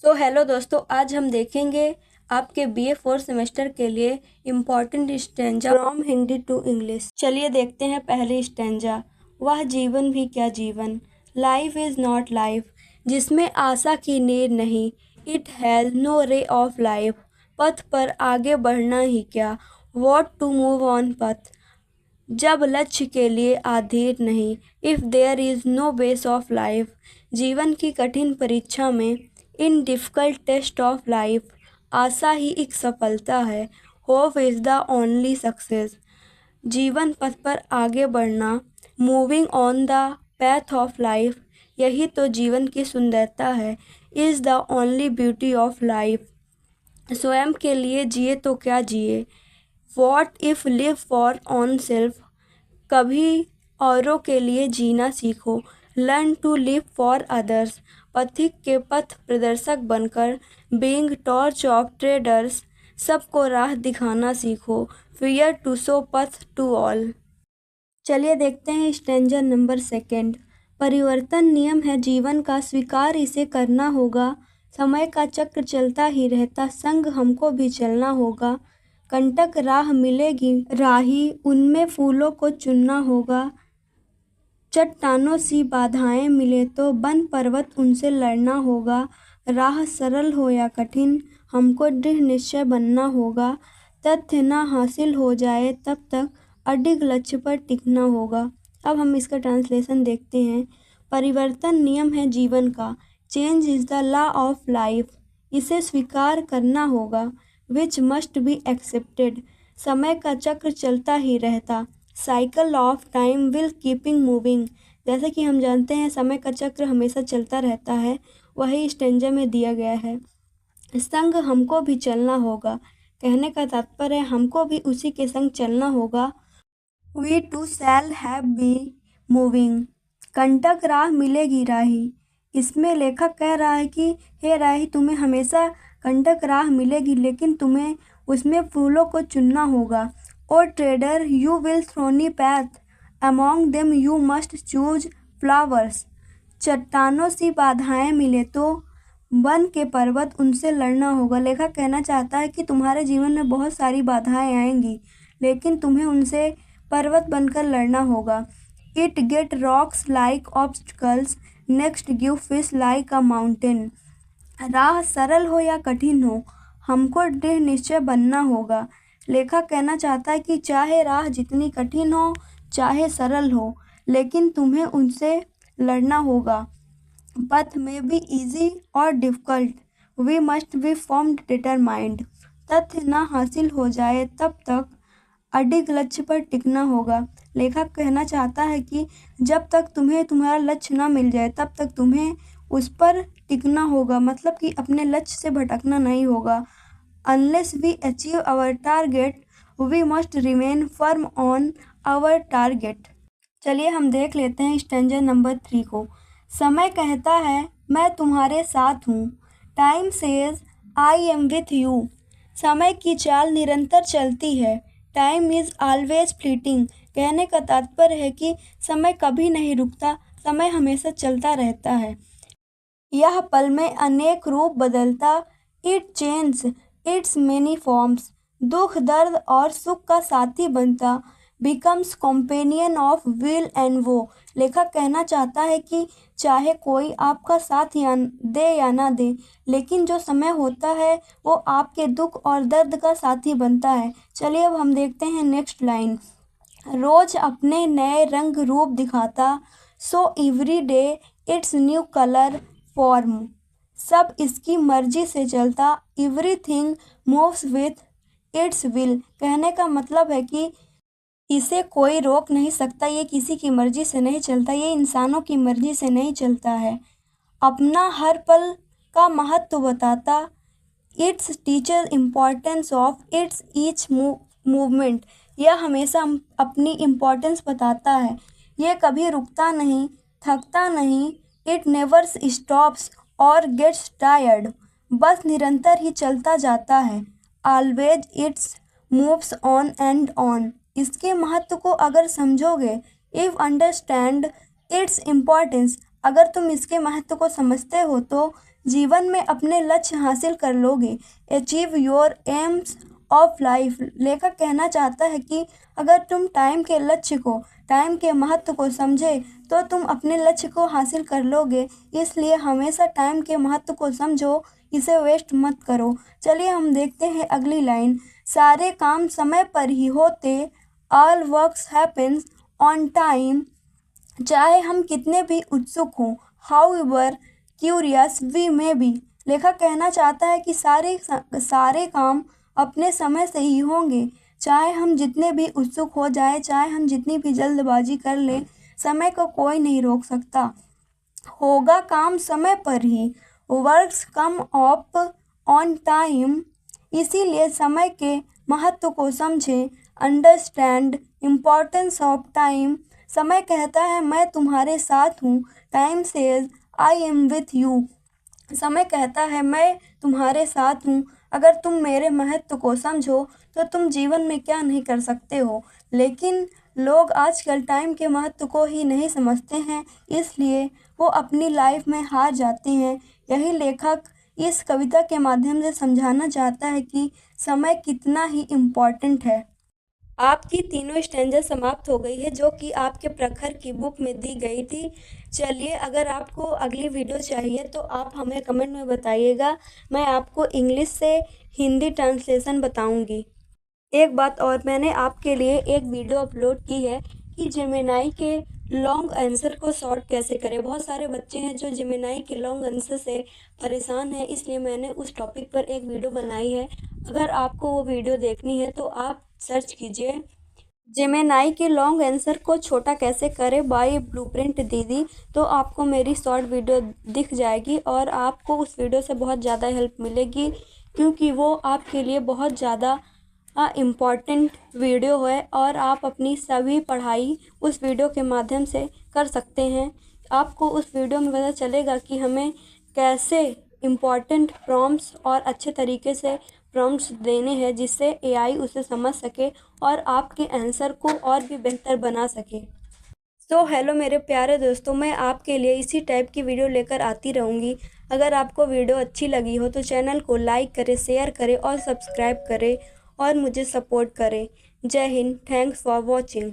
Hello दोस्तों, आज हम देखेंगे आपके बीए फोर्थ सेमेस्टर के लिए important stanza from Hindi to English. चलिए देखते हैं पहली स्टेंजा। वह जीवन भी क्या जीवन, लाइफ इज नॉट लाइफ, जिसमें आशा की नीड नहीं, it has no ray of life, पथ पर आगे बढ़ना ही क्या, वॉट टू मूव ऑन पथ, जब लक्ष्य के लिए आधीर नहीं, if there is no base of life, जीवन की कठिन परीक्षा में, in difficult test of life, आशा ही एक सफलता है, hope is the only success, जीवन पथ पर आगे बढ़ना, moving on the path of life, यही तो जीवन की सुंदरता है, is the only beauty of life, स्वयं के लिए जिए तो क्या जिए, what if live for on self, कभी औरों के लिए जीना सीखो, learn to live for others, पथिक के पथ प्रदर्शक बनकर, बीइंग टॉर्च ऑफ ट्रेडर्स, सबको राह दिखाना सीखो, फियर टू शो पथ टू ऑल। चलिए देखते हैं स्टेंजा नंबर सेकेंड। परिवर्तन नियम है जीवन का, स्वीकार इसे करना होगा, समय का चक्र चलता ही रहता, संग हमको भी चलना होगा, कंटक राह मिलेगी राही, उनमें फूलों को चुनना होगा, चट्टानों सी बाधाएं मिले तो बन पर्वत उनसे लड़ना होगा, राह सरल हो या कठिन हमको दृढ़ निश्चय बनना होगा, तथ्य ना हासिल हो जाए तब तक अडिग लक्ष्य पर टिकना होगा। अब हम इसका ट्रांसलेशन देखते हैं। परिवर्तन नियम है जीवन का, change is the law of life, इसे स्वीकार करना होगा, विच मस्ट बी एक्सेप्टेड, समय का चक्र चलता ही रहता, cycle of time will keeping moving, जैसे कि हम जानते हैं समय का चक्र हमेशा चलता रहता है, वही स्टेंजा में दिया गया है। संग हमको भी चलना होगा, कहने का तात्पर्य है हमको भी उसी के संग चलना होगा। We too shall have be moving, कंटक राह मिलेगी राही, इसमें लेखक कह रहा है कि हे राही, तुम्हें हमेशा कंटक राह मिलेगी, लेकिन तुम्हें उसमें फूलों को चुनना होगा। O trader you will thorny path, among them you must choose flowers, चट्टानों सी बाधाएं मिले तो बन के पर्वत उनसे लड़ना होगा। लेखक कहना चाहता है कि तुम्हारे जीवन में बहुत सारी बाधाएं आएंगी, लेकिन तुम्हें उनसे पर्वत बनकर लड़ना होगा। It get rocks like obstacles, next give fish like a mountain, राह सरल हो या कठिन हो हमको दृढ़ निश्चय बनना होगा। लेखक कहना चाहता है कि चाहे राह जितनी कठिन हो चाहे सरल हो, लेकिन तुम्हें उनसे लड़ना होगा। पथ में बी इजी और difficult, we must be formed determined, तथ्य ना हासिल हो जाए तब तक अडिग लक्ष्य पर टिकना होगा। लेखक कहना चाहता है कि जब तक तुम्हें तुम्हारा लक्ष्य ना मिल जाए तब तक तुम्हें उस पर टिकना होगा, मतलब कि अपने लक्ष्य से भटकना नहीं होगा। Unless we achieve our target we must remain firm on our target. चलिए हम देख लेते हैं स्टेंजा नंबर 3 को। समय कहता है मैं तुम्हारे साथ हूँ, time says I am with you, समय की चाल निरंतर चलती है, टाइम इज़ ऑलवेज फ्लीटिंग, कहने का तात्पर्य है कि समय कभी नहीं रुकता, समय हमेशा चलता रहता है। यह पल में अनेक रूप बदलता, it change it's many forms, दुख दर्द और सुख का साथी बनता, becomes companion of will and वो। लेखक कहना चाहता है कि चाहे कोई आपका साथ दे या ना दे, लेकिन जो समय होता है वो आपके दुख और दर्द का साथी बनता है। चलिए अब हम देखते हैं नेक्स्ट लाइन। रोज अपने नए रंग रूप दिखाता, so every day it's new colour form, सब इसकी मर्जी से चलता, everything moves with its will, कहने का मतलब है कि इसे कोई रोक नहीं सकता, ये किसी की मर्जी से नहीं चलता, ये इंसानों की मर्जी से नहीं चलता है। अपना हर पल का महत्व बताता, it's teacher importance of its each movement, यह हमेशा अपनी इम्पोर्टेंस बताता है, ये कभी रुकता नहीं, थकता नहीं, इट नेवर स्टॉप्स और गेट्स टायर्ड, बस निरंतर ही चलता जाता है, always it's moves on and on, इसके महत्व को अगर समझोगे, इफ़ अंडरस्टैंड इट्स इम्पोर्टेंस, अगर तुम इसके महत्व को समझते हो तो जीवन में अपने लक्ष्य हासिल कर लोगे। Achieve your AIIMS of life. लेखक कहना चाहता है कि अगर तुम टाइम के महत्व को समझे तो तुम अपने लक्ष्य को हासिल कर लोगे। इसलिए हमेशा टाइम के महत्व को समझो, इसे वेस्ट मत करो। चलिए हम देखते हैं अगली लाइन। सारे काम समय पर ही होते, all works happens on time. चाहे हम कितने भी उत्सुक हों, however curious we may be. लेखक कहना चाहता है कि सारे काम अपने समय से ही होंगे। चाहे हम जितने भी उत्सुक हो जाए, चाहे हम जितनी भी जल्दबाजी कर लें, समय को कोई नहीं रोक सकता। होगा काम समय पर ही, works come up on time. इसीलिए समय के महत्व को समझें। Understand importance of time. समय कहता है मैं तुम्हारे साथ हूँ। Time says I am with you. समय कहता है मैं तुम्हारे साथ हूँ। अगर तुम मेरे महत्व को समझो तो तुम जीवन में क्या नहीं कर सकते हो। लेकिन लोग आजकल टाइम के महत्व को ही नहीं समझते हैं, इसलिए वो अपनी लाइफ में हार जाते हैं। यही लेखक इस कविता के माध्यम से समझाना चाहता है कि समय कितना ही इम्पोर्टेंट है। आपकी तीनों स्टैंजा समाप्त हो गई है, जो कि आपके प्रखर की बुक में दी गई थी। चलिए, अगर आपको अगली वीडियो चाहिए तो आप हमें कमेंट में बताइएगा। मैं आपको इंग्लिश से हिंदी ट्रांसलेशन बताऊंगी। एक बात और, मैंने आपके लिए एक वीडियो अपलोड की है कि जेमिनाई के लॉन्ग आंसर को शॉर्ट कैसे करें। बहुत सारे बच्चे हैं जो जेमिनाई के लॉन्ग आंसर से परेशान हैं, इसलिए मैंने उस टॉपिक पर एक वीडियो बनाई है। अगर आपको वो वीडियो देखनी है तो आप सर्च कीजिए जेमिनाई के लॉन्ग आंसर को छोटा कैसे करें बाय ब्लूप्रिंट दीदी, तो आपको मेरी शॉर्ट वीडियो दिख जाएगी और आपको उस वीडियो से बहुत ज़्यादा हेल्प मिलेगी, क्योंकि वो आपके लिए बहुत ज़्यादा इम्पॉर्टेंट वीडियो है और आप अपनी सभी पढ़ाई उस वीडियो के माध्यम से कर सकते हैं। आपको उस वीडियो में पता चलेगा कि हमें कैसे इम्पॉर्टेंट प्रॉम्प्ट्स और अच्छे तरीके से प्रॉम्प्ट्स देने हैं, जिससे एआई उसे समझ सके और आपके आंसर को और भी बेहतर बना सके। तो हेलो मेरे प्यारे दोस्तों, मैं आपके लिए इसी टाइप की वीडियो लेकर आती रहूँगी। अगर आपको वीडियो अच्छी लगी हो तो चैनल को लाइक करें, शेयर करें और सब्सक्राइब करें और मुझे सपोर्ट करें। जय हिंद, थैंक्स फॉर वॉचिंग।